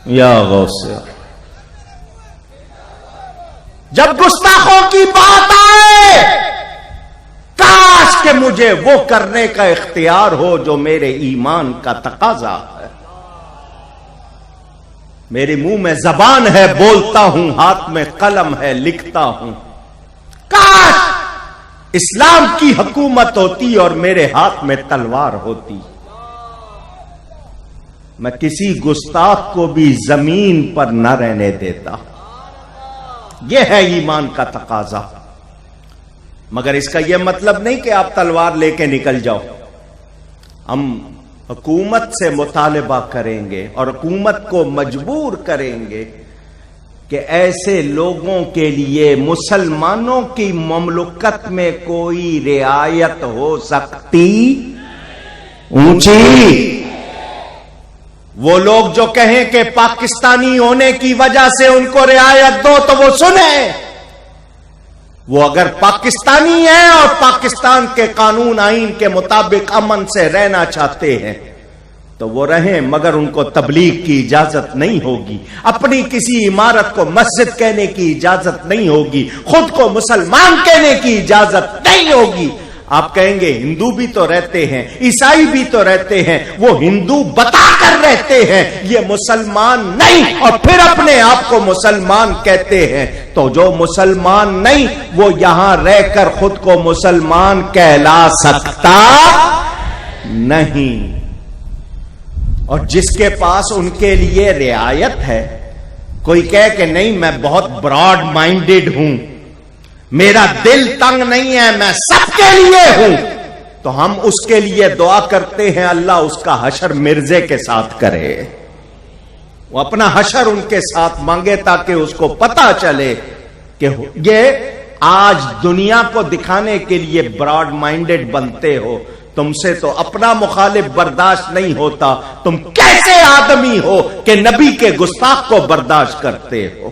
یا غوث، جب گستاخوں کی بات آئے کاش کہ مجھے وہ کرنے کا اختیار ہو جو میرے ایمان کا تقاضا ہے۔ میرے منہ میں زبان ہے بولتا ہوں، ہاتھ میں قلم ہے لکھتا ہوں۔ کاش اسلام کی حکومت ہوتی اور میرے ہاتھ میں تلوار ہوتی، میں کسی گستاخ کو بھی زمین پر نہ رہنے دیتا۔ یہ ہے ایمان کا تقاضا۔ مگر اس کا یہ مطلب نہیں کہ آپ تلوار لے کے نکل جاؤ۔ ہم حکومت سے مطالبہ کریں گے اور حکومت کو مجبور کریں گے کہ ایسے لوگوں کے لیے مسلمانوں کی مملکت میں کوئی رعایت ہو سکتی اونچی۔ وہ لوگ جو کہیں کہ پاکستانی ہونے کی وجہ سے ان کو رعایت دو تو وہ سنیں، وہ اگر پاکستانی ہیں اور پاکستان کے قانون آئین کے مطابق امن سے رہنا چاہتے ہیں تو وہ رہیں، مگر ان کو تبلیغ کی اجازت نہیں ہوگی، اپنی کسی عمارت کو مسجد کہنے کی اجازت نہیں ہوگی، خود کو مسلمان کہنے کی اجازت نہیں ہوگی۔ آپ کہیں گے ہندو بھی تو رہتے ہیں، عیسائی بھی تو رہتے ہیں، وہ ہندو بتا کر رہتے ہیں، یہ مسلمان نہیں، اور پھر اپنے آپ کو مسلمان کہتے ہیں۔ تو جو مسلمان نہیں وہ یہاں رہ کر خود کو مسلمان کہلا سکتا نہیں۔ اور جس کے پاس ان کے لیے رعایت ہے، کوئی کہے کہ نہیں میں بہت براڈ مائنڈڈ ہوں، میرا دل تنگ نہیں ہے، میں سب کے لیے ہوں، تو ہم اس کے لیے دعا کرتے ہیں اللہ اس کا حشر مرزے کے ساتھ کرے، وہ اپنا حشر ان کے ساتھ مانگے تاکہ اس کو پتا چلے کہ یہ آج دنیا کو دکھانے کے لیے براڈ مائنڈڈ بنتے ہو، تم سے تو اپنا مخالف برداشت نہیں ہوتا، تم کیسے آدمی ہو کہ نبی کے گستاخ کو برداشت کرتے ہو۔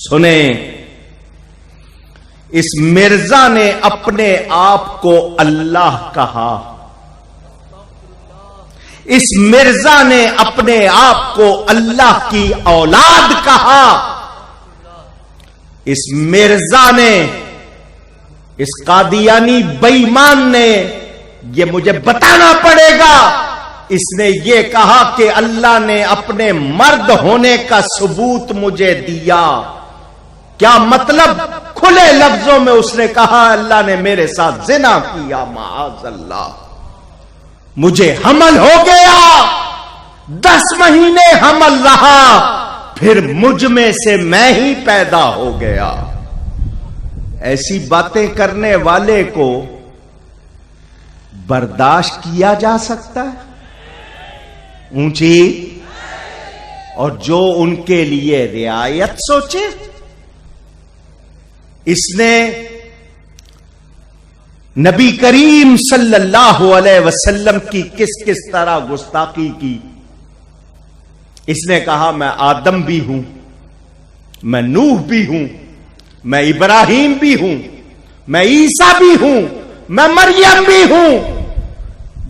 سنیں، اس مرزا نے اپنے آپ کو اللہ کہا، اس مرزا نے اپنے آپ کو اللہ کی اولاد کہا، اس مرزا نے، اس قادیانی بے ایمان نے، یہ مجھے بتانا پڑے گا، اس نے یہ کہا کہ اللہ نے اپنے مرد ہونے کا ثبوت مجھے دیا۔ کیا مطلب؟ کھلے لفظوں میں اس نے کہا اللہ نے میرے ساتھ زنا کیا، معاذ اللہ، مجھے حمل ہو گیا، 10 مہینے حمل رہا، پھر مجھ میں سے میں ہی پیدا ہو گیا۔ ایسی باتیں کرنے والے کو برداشت کیا جا سکتا ہے اونچی؟ اور جو ان کے لیے رعایت سوچے، اس نے نبی کریم صلی اللہ علیہ وسلم کی کس کس طرح گستاخی کی۔ اس نے کہا میں آدم بھی ہوں، میں نوح بھی ہوں، میں ابراہیم بھی ہوں، میں عیسیٰ بھی ہوں، میں مریم بھی ہوں۔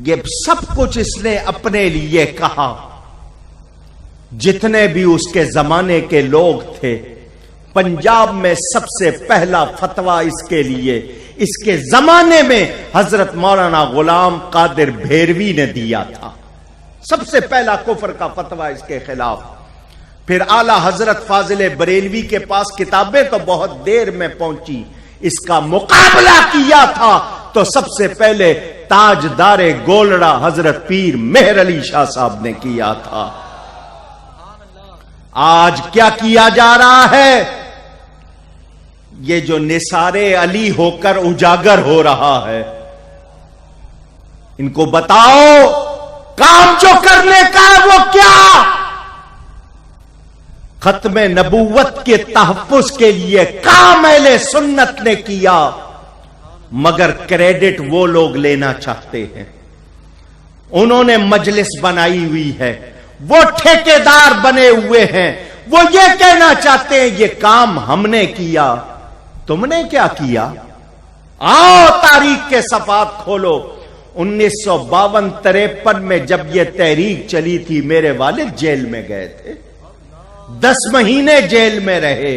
یہ سب کچھ اس نے اپنے لیے کہا۔ جتنے بھی اس کے زمانے کے لوگ تھے، پنجاب میں سب سے پہلا فتویٰ اس کے لیے اس کے زمانے میں حضرت مولانا غلام قادر بھیروی نے دیا تھا، سب سے پہلا کفر کا فتویٰ اس کے خلاف۔ پھر اعلی حضرت فاضل بریلوی کے پاس کتابیں تو بہت دیر میں پہنچی، اس کا مقابلہ کیا تھا تو سب سے پہلے تاجدار گولڑا حضرت پیر مہر علی شاہ صاحب نے کیا تھا۔ آج کیا کیا جا رہا ہے؟ یہ جو نثار علی ہو کر اجاگر ہو رہا ہے، ان کو بتاؤ کام جو کرنے کا ہے وہ کیا؟ ختم نبوت کے تحفظ کے لیے کام اہل سنت نے کیا، مگر کریڈٹ وہ لوگ لینا چاہتے ہیں۔ انہوں نے مجلس بنائی ہوئی ہے، وہ ٹھیکیدار بنے ہوئے ہیں، وہ یہ کہنا چاہتے ہیں یہ کام ہم نے کیا۔ تم نے کیا کیا؟ آؤ تاریخ کے صفحات کھولو۔ 1952-53 میں جب یہ تحریک چلی تھی میرے والد جیل میں گئے تھے، 10 مہینے جیل میں رہے.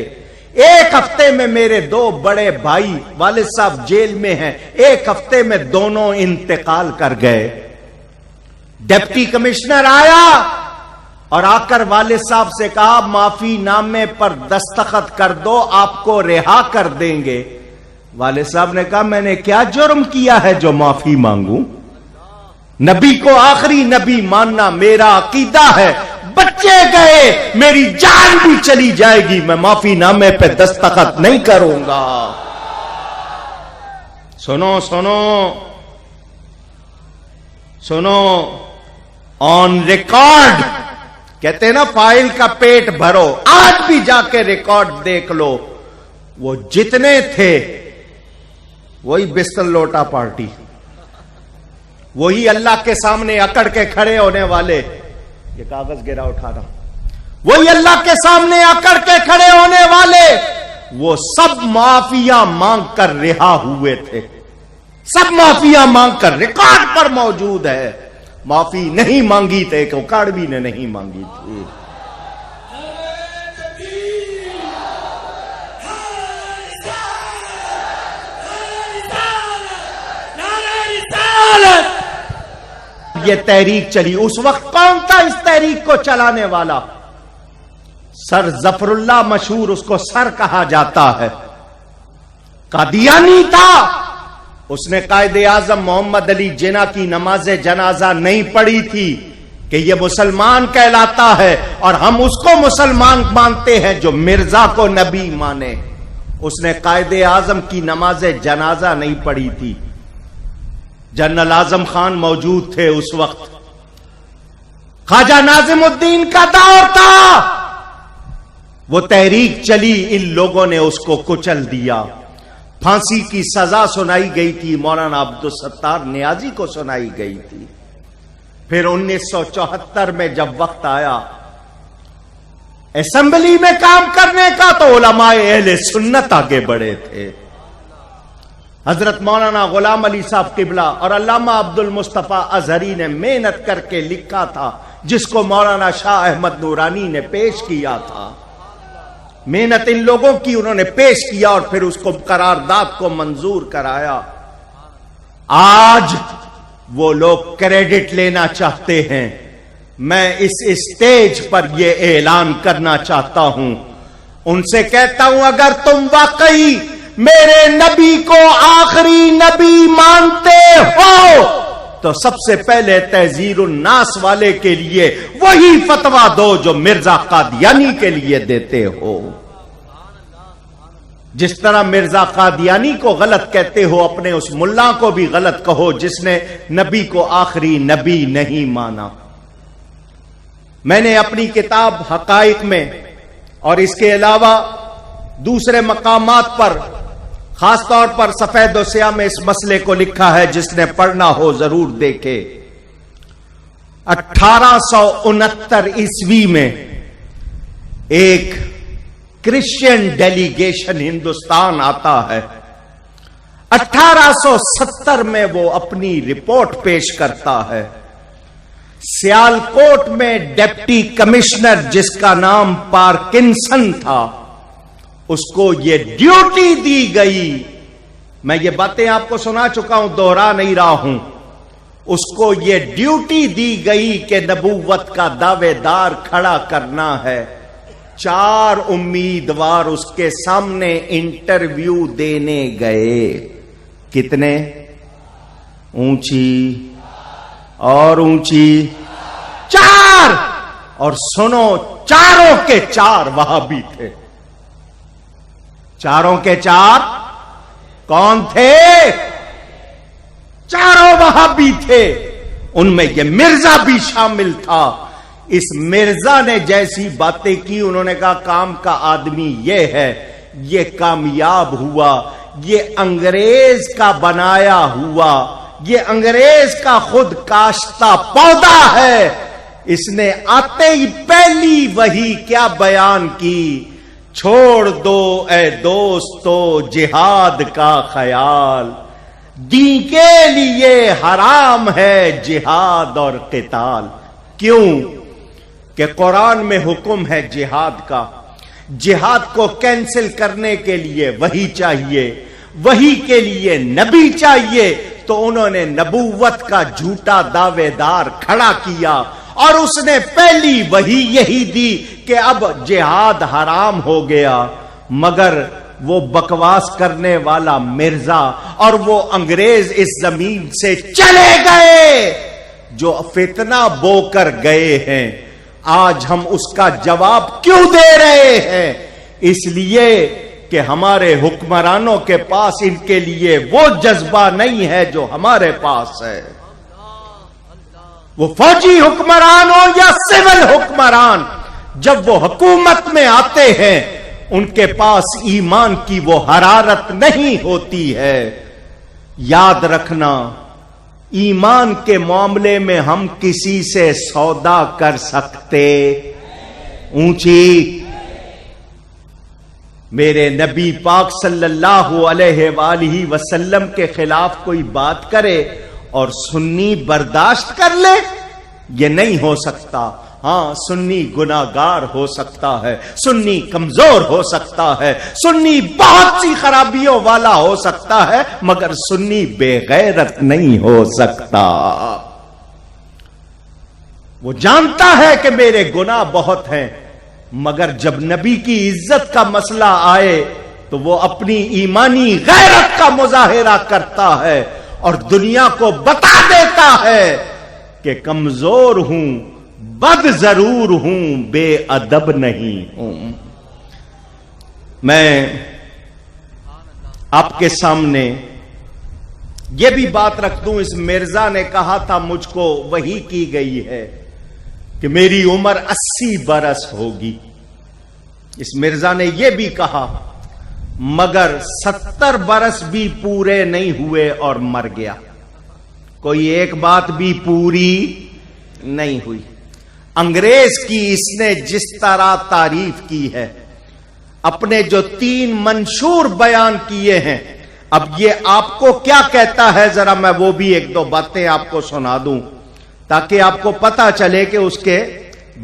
ایک ہفتے میں میرے 2 بڑے بھائی والد صاحب جیل میں ہیں, ایک ہفتے میں دونوں انتقال کر گئے. ڈپٹی کمشنر آیا اور آ کر والد صاحب سے کہا معافی نامے پر دستخط کر دو, آپ کو رہا کر دیں گے. والد صاحب نے کہا میں نے کیا جرم کیا ہے جو معافی مانگوں؟ نبی کو آخری نبی ماننا میرا عقیدہ ہے. بچے گئے, میری جان بھی چلی جائے گی, میں معافی نامے پہ دستخط نہیں کروں گا. سنو سنو سنو, آن ریکارڈ کہتے ہیں نا فائل کا پیٹ بھرو. آج بھی جا کے ریکارڈ دیکھ لو, وہ جتنے تھے وہی بستر لوٹا پارٹی, وہی اللہ کے سامنے اکڑ کے کھڑے ہونے والے, یہ کاغذ گرا اٹھانا, وہی اللہ کے سامنے اکڑ کے کھڑے ہونے والے, وہ سب معافیاں مانگ کر رہا ہوئے تھے. سب معافیاں مانگ کر ریکارڈ پر موجود ہے. معافی نہیں مانگی تھے کہ کاڑوی نے نہیں مانگی تھی. یہ تحریک چلی, اس وقت کون تھا اس تحریک کو چلانے والا؟ سر ظفر اللہ مشہور, اس کو سر کہا جاتا ہے, قادیانی تھا. اس نے قائد اعظم محمد علی جناح کی نماز جنازہ نہیں پڑھی تھی کہ یہ مسلمان کہلاتا ہے اور ہم اس کو مسلمان مانتے ہیں جو مرزا کو نبی مانے. اس نے قائد اعظم کی نماز جنازہ نہیں پڑھی تھی. جنرل اعظم خان موجود تھے اس وقت, خواجہ ناظم الدین کا دور تھا, وہ تحریک چلی, ان لوگوں نے اس کو کچل دیا. پھانسی کی سزا سنائی گئی تھی, مولانا عبدالستار نیازی کو سنائی گئی تھی. پھر 1974 میں جب وقت آیا اسمبلی میں کام کرنے کا تو علماء اہل سنت آگے بڑھے تھے. حضرت مولانا غلام علی صاحب قبلہ اور علامہ عبد المصطفیٰ ازہری نے محنت کر کے لکھا تھا, جس کو مولانا شاہ احمد نورانی نے پیش کیا تھا. محنت ان لوگوں کی, انہوں نے پیش کیا اور پھر اس کو قرارداد کو منظور کرایا. آج وہ لوگ کریڈٹ لینا چاہتے ہیں. میں اس اسٹیج پر یہ اعلان کرنا چاہتا ہوں, ان سے کہتا ہوں اگر تم واقعی میرے نبی کو آخری نبی مانتے ہو تو سب سے پہلے تحذیر الناس والے کے لیے وہی فتویٰ دو جو مرزا قادیانی کے لیے دیتے ہو. جس طرح مرزا قادیانی کو غلط کہتے ہو, اپنے اس ملا کو بھی غلط کہو جس نے نبی کو آخری نبی نہیں مانا. میں نے اپنی کتاب حقائق میں اور اس کے علاوہ دوسرے مقامات پر, خاص طور پر سفید و سیاہ میں اس مسئلے کو لکھا ہے, جس نے پڑھنا ہو ضرور دیکھے. 1869 عیسوی میں ایک کرسچین ڈیلیگیشن ہندوستان آتا ہے. 1870 میں وہ اپنی رپورٹ پیش کرتا ہے. سیالکوٹ میں ڈپٹی کمشنر جس کا نام پارکنسن تھا, اس کو یہ ڈیوٹی دی گئی, میں یہ باتیں آپ کو سنا چکا ہوں, دوہرا نہیں رہا ہوں, اس کو یہ ڈیوٹی دی گئی کہ نبوت کا دعوے دار کھڑا کرنا ہے. 4 امیدوار اس کے سامنے انٹرویو دینے گئے. کتنے؟ اونچی اور اونچی 4. اور سنو, چاروں کے 4 وہابی تھے. چاروں کے 4 کون تھے؟ چاروں وہابی تھے. ان میں یہ مرزا بھی شامل تھا. اس مرزا نے جیسی باتیں کی, انہوں نے کہا کام کا آدمی یہ ہے, یہ کامیاب ہوا, یہ انگریز کا بنایا ہوا, یہ انگریز کا خود کاشتہ پودا ہے. اس نے آتے ہی پہلی وحی کیا بیان کی, چھوڑ دو اے دوستو جہاد کا خیال, دین کے لیے حرام ہے جہاد اور قتال. کیوں کہ قرآن میں حکم ہے جہاد کا، جہاد کو کینسل کرنے کے لیے وحی چاہیے، وحی کے لیے نبی چاہیے، تو انہوں نے نبوت کا جھوٹا دعوے دار کھڑا کیا، اور اس نے پہلی وحی یہی دی کہ اب جہاد حرام ہو گیا، مگر وہ بکواس کرنے والا مرزا اور وہ انگریز اس زمین سے چلے گئے جو فتنہ بو کر گئے ہیں۔ آج ہم اس کا جواب کیوں دے رہے ہیں؟ اس لیے کہ ہمارے حکمرانوں کے پاس ان کے لیے وہ جذبہ نہیں ہے جو ہمارے پاس ہے۔ وہ فوجی حکمران ہو یا سول حکمران، جب وہ حکومت میں آتے ہیں ان کے پاس ایمان کی وہ حرارت نہیں ہوتی ہے۔ یاد رکھنا، ایمان کے معاملے میں ہم کسی سے سودا کر سکتے اونچی؟ میرے نبی پاک صلی اللہ علیہ وآلہ وسلم کے خلاف کوئی بات کرے اور سنی برداشت کر لے، یہ نہیں ہو سکتا۔ ہاں، سنی گناہگار ہو سکتا ہے، سنی کمزور ہو سکتا ہے، سنی بہت سی خرابیوں والا ہو سکتا ہے، مگر سنی بے غیرت نہیں ہو سکتا۔ وہ جانتا ہے کہ میرے گناہ بہت ہیں، مگر جب نبی کی عزت کا مسئلہ آئے تو وہ اپنی ایمانی غیرت کا مظاہرہ کرتا ہے اور دنیا کو بتا دیتا ہے کہ کمزور ہوں، بد ضرور ہوں، بے ادب نہیں ہوں۔ میں آپ کے سامنے یہ بھی بات رکھ دوں، اس مرزا نے کہا تھا مجھ کو وحی کی گئی ہے کہ میری عمر 80 برس ہوگی۔ اس مرزا نے یہ بھی کہا، مگر 70 برس بھی پورے نہیں ہوئے اور مر گیا۔ کوئی ایک بات بھی پوری نہیں ہوئی۔ انگریز کی اس نے جس طرح تعریف کی ہے، اپنے جو 3 منشور بیان کیے ہیں، اب یہ آپ کو کیا کہتا ہے، ذرا میں وہ بھی 1-2 باتیں آپ کو سنا دوں تاکہ آپ کو پتا چلے کہ اس کے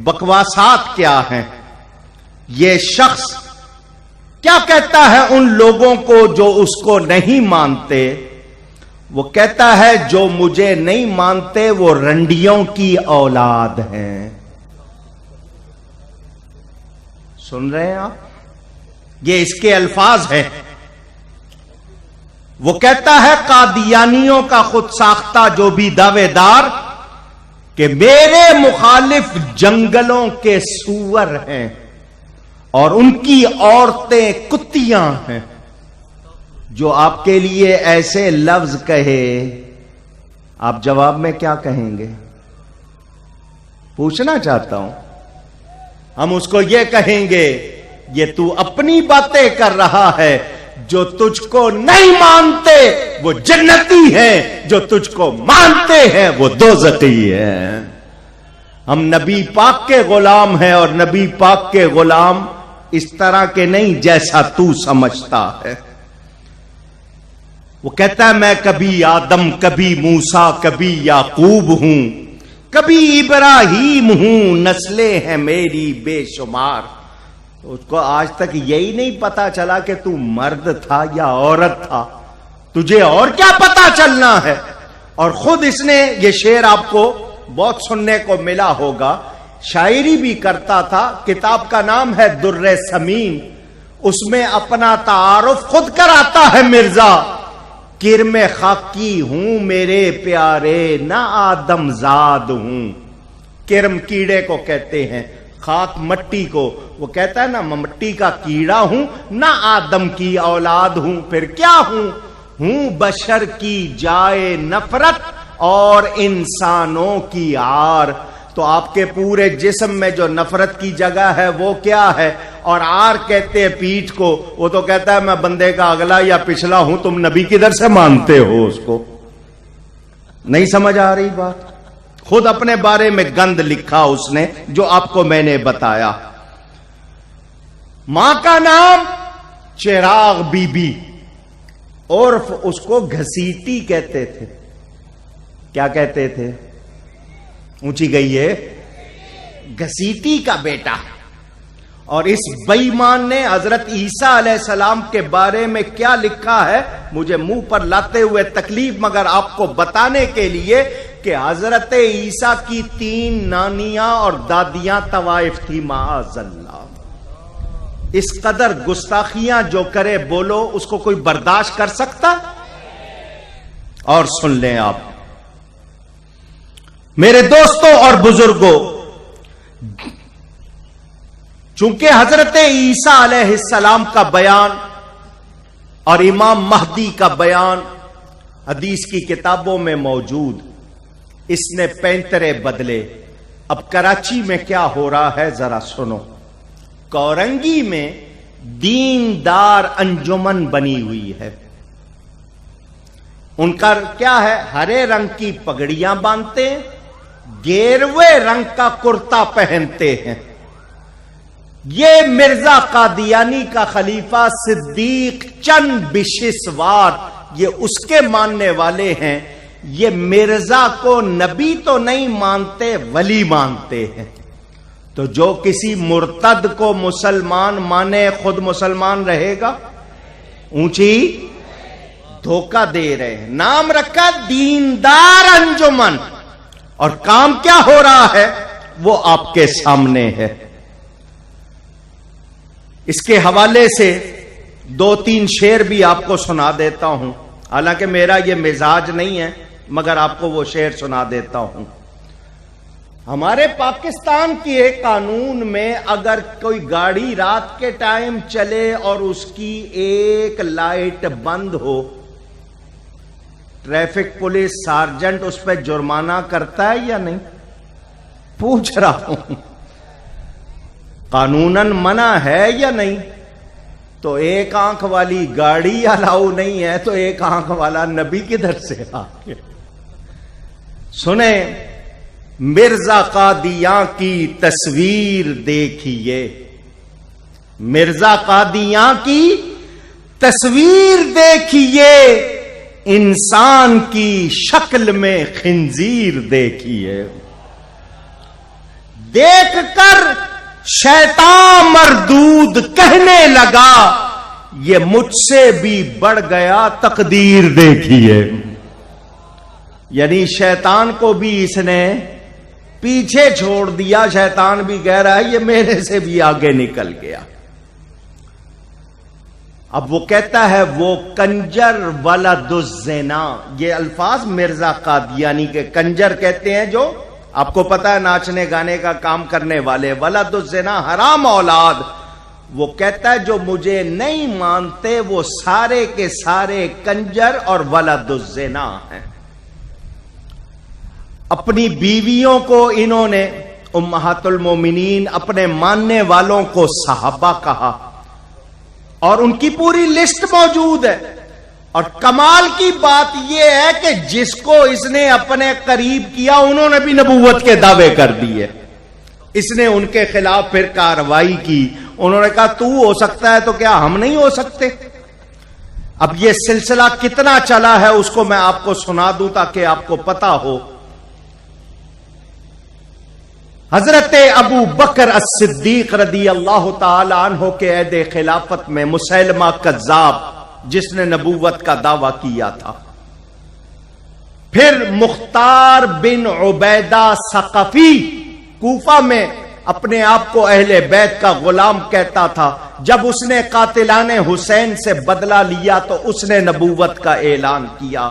بکواسات کیا ہیں۔ یہ شخص کیا کہتا ہے ان لوگوں کو جو اس کو نہیں مانتے؟ وہ کہتا ہے جو مجھے نہیں مانتے وہ رنڈیوں کی اولاد ہیں۔ سن رہے ہیں آپ؟ یہ اس کے الفاظ ہیں۔ وہ کہتا ہے قادیانیوں کا خود ساختہ جو بھی دعوے دار کہ میرے مخالف جنگلوں کے سور ہیں اور ان کی عورتیں کتیاں ہیں، جو آپ کے لیے ایسے لفظ کہے آپ جواب میں کیا کہیں گے؟ پوچھنا چاہتا ہوں۔ ہم اس کو یہ کہیں گے یہ تو اپنی باتیں کر رہا ہے، جو تجھ کو نہیں مانتے وہ جنتی ہیں، جو تجھ کو مانتے ہیں وہ دوزخی ہیں۔ ہم نبی پاک کے غلام ہیں، اور نبی پاک کے غلام اس طرح کے نہیں جیسا تو سمجھتا ہے۔ وہ کہتا ہے میں کبھی آدم، کبھی موسیٰ، کبھی یعقوب ہوں، کبھی ابراہیم ہوں، نسلیں ہیں میری بے شمار۔ تو اس کو آج تک یہی نہیں پتا چلا کہ تو مرد تھا یا عورت تھا، تجھے اور کیا پتا چلنا ہے؟ اور خود اس نے یہ شعر آپ کو بہت سننے کو ملا ہوگا، شاعری بھی کرتا تھا، کتاب کا نام ہے در ثمین، اس میں اپنا تعارف خود کراتا ہے مرزا۔ کرم خاکی ہوں میرے پیارے، نہ آدم زاد ہوں۔ کرم کیڑے کو کہتے ہیں، خاک مٹی کو، وہ کہتا ہے نا مٹی کا کیڑا ہوں، نہ آدم کی اولاد ہوں، پھر کیا ہوں بشر کی جائے نفرت اور انسانوں کی عار۔ تو آپ کے پورے جسم میں جو نفرت کی جگہ ہے وہ کیا ہے؟ اور عار کہتے ہیں پیٹھ کو۔ وہ تو کہتا ہے میں بندے کا اگلا یا پچھلا ہوں، تم نبی کدھر سے مانتے ہو اس کو؟ نہیں سمجھ آ رہی بات؟ خود اپنے بارے میں گند لکھا اس نے، جو آپ کو میں نے بتایا۔ ماں کا نام چراغ بی بی، عرف اس کو گھسیٹی کہتے تھے۔ کیا کہتے تھے؟ اونچی گئی ہے گھسیٹی کا بیٹا. اور اس بے ایمان نے حضرت عیسیٰ علیہ السلام کے بارے میں کیا لکھا ہے مجھے منہ پر لاتے ہوئے تکلیف، مگر آپ کو بتانے کے لیے کہ حضرت عیسیٰ کی 3 نانیاں اور دادیاں طوائف تھی. معاذ اللہ. اس قدر گستاخیاں جو کرے بولو، اس کو کوئی برداشت کر سکتا؟ اور سن لیں آپ میرے دوستوں اور بزرگوں، چونکہ حضرت عیسیٰ علیہ السلام کا بیان اور امام مہدی کا بیان حدیث کی کتابوں میں موجود، اس نے پینترے بدلے. اب کراچی میں کیا ہو رہا ہے ذرا سنو. کورنگی میں دیندار انجمن بنی ہوئی ہے. ان کا کیا ہے؟ ہرے رنگ کی پگڑیاں باندھتے ہیں، گیروے رنگ کا کرتا پہنتے ہیں. یہ مرزا قادیانی کا خلیفہ صدیق چند بشسوار یہ اس کے ماننے والے ہیں. یہ مرزا کو نبی تو نہیں مانتے، ولی مانتے ہیں. تو جو کسی مرتد کو مسلمان مانے خود مسلمان رہے گا؟ اونچی دھوکہ دے رہے ہیں. نام رکھا دیندار انجمن، اور کام کیا ہو رہا ہے وہ آپ کے سامنے ہے. اس کے حوالے سے 2-3 شعر بھی آپ کو سنا دیتا ہوں. حالانکہ میرا یہ مزاج نہیں ہے، مگر آپ کو وہ شعر سنا دیتا ہوں. ہمارے پاکستان کی ایک قانون میں اگر کوئی گاڑی رات کے ٹائم چلے اور اس کی ایک لائٹ بند ہو، ٹریفک پولیس سارجنٹ اس پہ جرمانہ کرتا ہے یا نہیں؟ پوچھ رہا ہوں. قانوناً منع ہے یا نہیں؟ تو ایک آنکھ والی گاڑی الاؤ نہیں ہے تو ایک آنکھ والا نبی کدھر سے آ گیا؟ سنیں، مرزا قادیاں کی تصویر دیکھیے. مرزا قادیاں کی تصویر دیکھیے، انسان کی شکل میں خنزیر دیکھیے. دیکھ کر شیطان مردود کہنے لگا یہ مجھ سے بھی بڑھ گیا تقدیر دیکھیے. یعنی شیطان کو بھی اس نے پیچھے چھوڑ دیا. شیطان بھی کہہ رہا ہے یہ میرے سے بھی آگے نکل گیا. اب وہ کہتا ہے وہ کنجر ولد الزنا. یہ الفاظ مرزا قادیانی کے. کنجر کہتے ہیں جو آپ کو پتا ہے ناچنے گانے کا کام کرنے والے. ولد الزنا حرام اولاد. وہ کہتا ہے جو مجھے نہیں مانتے وہ سارے کے سارے کنجر اور ولد الزنا ہیں. اپنی بیویوں کو انہوں نے امہات المومنین، اپنے ماننے والوں کو صحابہ کہا، اور ان کی پوری لسٹ موجود ہے. اور کمال کی بات یہ ہے کہ جس کو اس نے اپنے قریب کیا انہوں نے بھی نبوت کے دعوے کر دیے. اس نے ان کے خلاف پھر کارروائی کی. انہوں نے کہا تو ہو سکتا ہے تو کیا ہم نہیں ہو سکتے؟ اب یہ سلسلہ کتنا چلا ہے اس کو میں آپ کو سنا دوں تاکہ آپ کو پتا ہو. حضرت ابو بکر الصدیق رضی اللہ تعالی عنہ کے عہد خلافت میں مسیلمہ کذاب جس نے نبوت کا دعویٰ کیا تھا، پھر مختار بن عبیدہ ثقفی کوفہ میں اپنے آپ کو اہل بیت کا غلام کہتا تھا. جب اس نے قاتلان حسین سے بدلہ لیا تو اس نے نبوت کا اعلان کیا.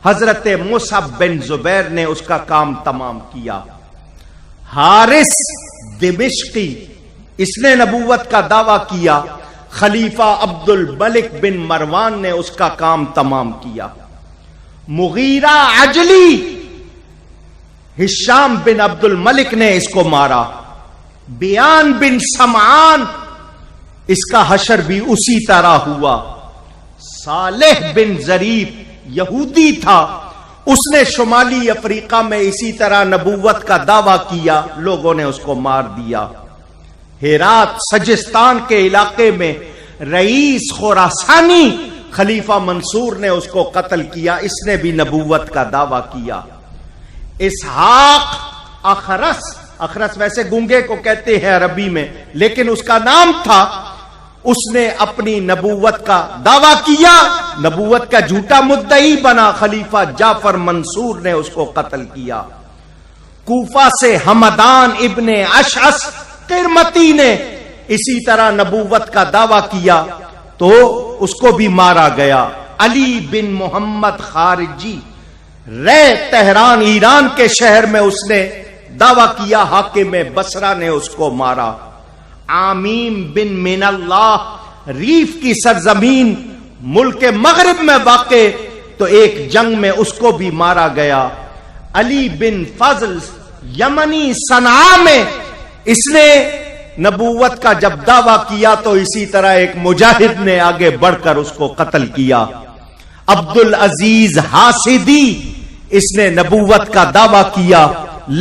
حضرت مصعب بن زبیر نے اس کا کام تمام کیا. حارث دمشقی اس نے نبوت کا دعویٰ کیا. خلیفہ عبد الملک بن مروان نے اس کا کام تمام کیا. مغیرہ عجلی ہشام بن عبد الملک نے اس کو مارا. بیان بن سمعان اس کا حشر بھی اسی طرح ہوا. صالح بن ظریف یہودی تھا، اس نے شمالی افریقہ میں اسی طرح نبوت کا دعویٰ کیا، لوگوں نے اس کو مار دیا. ہرات سجستان کے علاقے میں رئیس خراسانی خلیفہ منصور نے اس کو قتل کیا، اس نے بھی نبوت کا دعویٰ کیا. اسحاق اخرس اخرس ویسے گونگے کو کہتے ہیں عربی میں، لیکن اس کا نام تھا. اس نے اپنی نبوت کا دعویٰ کیا، نبوت کا جھوٹا مدعی بنا. خلیفہ جعفر منصور نے اس کو قتل کیا. کوفہ سے حمدان ابن اشعث قرمتی نے اسی طرح نبوت کا دعویٰ کیا تو اس کو بھی مارا گیا. علی بن محمد خارجی تہران ایران کے شہر میں اس نے دعویٰ کیا، حاکم بصرہ نے اس کو مارا. عامیم بن من اللہ ریف کی سرزمین ملک مغرب میں واقع، تو ایک جنگ میں اس کو بھی مارا گیا. علی بن فضل یمنی صنعاء میں اس نے نبوت کا جب دعویٰ کیا تو اسی طرح ایک مجاہد نے آگے بڑھ کر اس کو قتل کیا. عبد العزیز حاسدی اس نے نبوت کا دعویٰ کیا،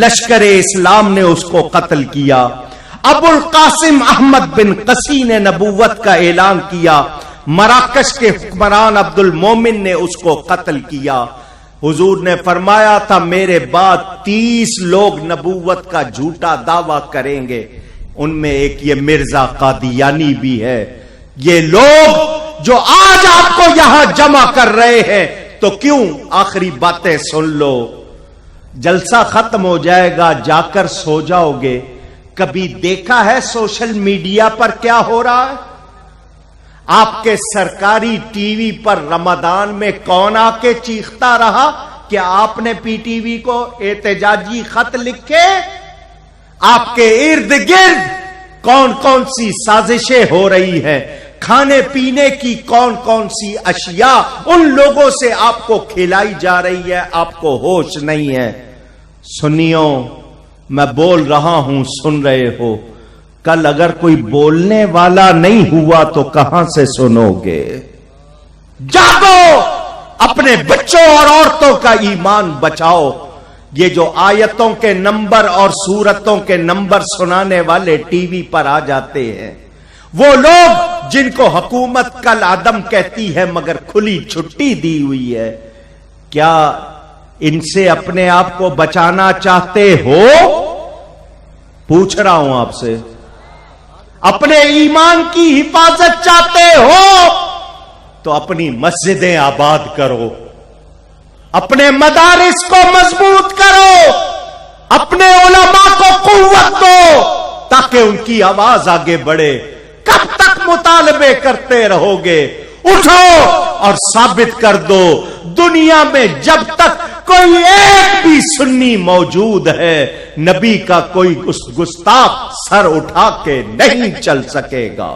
لشکر اسلام نے اس کو قتل کیا. ابو القاسم احمد بن قسی نے نبوت کا اعلان کیا، مراکش کے حکمران عبد المومن نے اس کو قتل کیا. حضور نے فرمایا تھا میرے بعد 30 لوگ نبوت کا جھوٹا دعویٰ کریں گے، ان میں ایک یہ مرزا قادیانی بھی ہے. یہ لوگ جو آج آپ کو یہاں جمع کر رہے ہیں تو کیوں آخری باتیں سن لو، جلسہ ختم ہو جائے گا، جا کر سو جاؤ گے. کبھی دیکھا ہے سوشل میڈیا پر کیا ہو رہا ہے؟ آپ کے سرکاری ٹی وی پر رمضان میں کون آ کے چیختا رہا کہ آپ نے پی ٹی وی کو احتجاجی خط لکھے؟ آپ کے ارد گرد کون کون سی سازشیں ہو رہی ہیں، کھانے پینے کی کون کون سی اشیاء ان لوگوں سے آپ کو کھلائی جا رہی ہے، آپ کو ہوش نہیں ہے. سنیو، میں بول رہا ہوں، سن رہے ہو. کل اگر کوئی بولنے والا نہیں ہوا تو کہاں سے سنو گے؟ جاگو، اپنے بچوں اور عورتوں کا ایمان بچاؤ. یہ جو آیتوں کے نمبر اور سورتوں کے نمبر سنانے والے ٹی وی پر آ جاتے ہیں، وہ لوگ جن کو حکومت کل عدم کہتی ہے مگر کھلی چھٹی دی ہوئی ہے، کیا ان سے اپنے آپ کو بچانا چاہتے ہو؟ پوچھ رہا ہوں آپ سے. اپنے ایمان کی حفاظت چاہتے ہو تو اپنی مسجدیں آباد کرو، اپنے مدارس کو مضبوط کرو، اپنے علماء کو قوت دو تاکہ ان کی آواز آگے بڑھے. کب تک مطالبے کرتے رہو گے؟ اٹھو اور ثابت کر دو دنیا میں جب تک کوئی ایک بھی سنی موجود ہے، نبی کا کوئی گستاخ سر اٹھا کے نہیں چل سکے گا.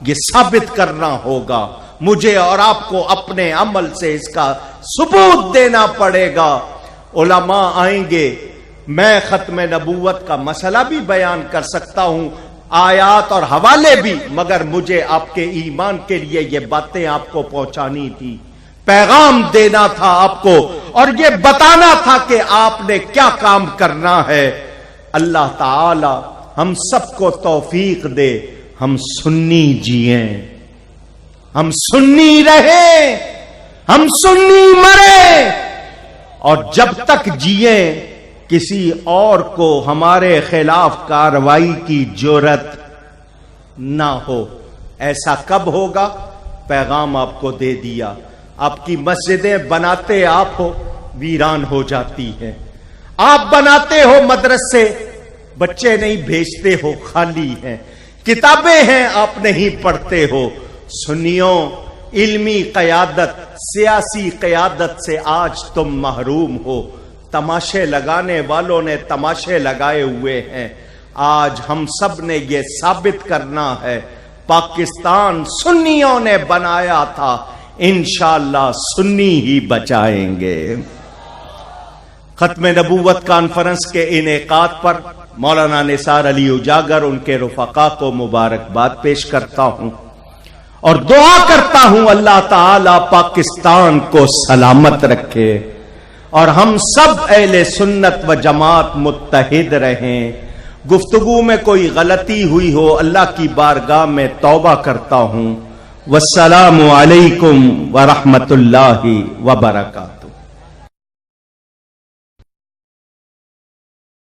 یہ ثابت کرنا ہوگا مجھے اور آپ کو، اپنے عمل سے اس کا ثبوت دینا پڑے گا. علماء آئیں گے، میں ختم نبوت کا مسئلہ بھی بیان کر سکتا ہوں، آیات اور حوالے بھی، مگر مجھے آپ کے ایمان کے لیے یہ باتیں آپ کو پہنچانی تھی، پیغام دینا تھا آپ کو، اور یہ بتانا تھا کہ آپ نے کیا کام کرنا ہے. اللہ تعالی ہم سب کو توفیق دے، ہم سنی جیئیں، ہم سنی رہیں، ہم سنی مریں، اور جب تک جیئیں کسی اور کو ہمارے خلاف کارروائی کی جرات نہ ہو. ایسا کب ہوگا؟ پیغام آپ کو دے دیا. آپ کی مسجدیں بناتے آپ ہو، ویران ہو جاتی ہیں. آپ بناتے ہو مدرسے، بچے نہیں بھیجتے ہو، خالی ہیں. کتابیں ہیں، آپ نہیں پڑھتے ہو. سنیو، علمی قیادت، سیاسی قیادت سے آج تم محروم ہو. تماشے لگانے والوں نے تماشے لگائے ہوئے ہیں. آج ہم سب نے یہ ثابت کرنا ہے، پاکستان سنیوں نے بنایا تھا، انشاءاللہ سنی ہی بچائیں گے. ختم نبوت کانفرنس کے انعقاد پر مولانا نثار علی اجاگر ان کے رفقا کو مبارکباد پیش کرتا ہوں اور دعا کرتا ہوں اللہ تعالی پاکستان کو سلامت رکھے اور ہم سب اہل سنت و جماعت متحد رہیں. گفتگو میں کوئی غلطی ہوئی ہو اللہ کی بارگاہ میں توبہ کرتا ہوں. والسلام علیکم ورحمۃ اللہ وبرکاتہ.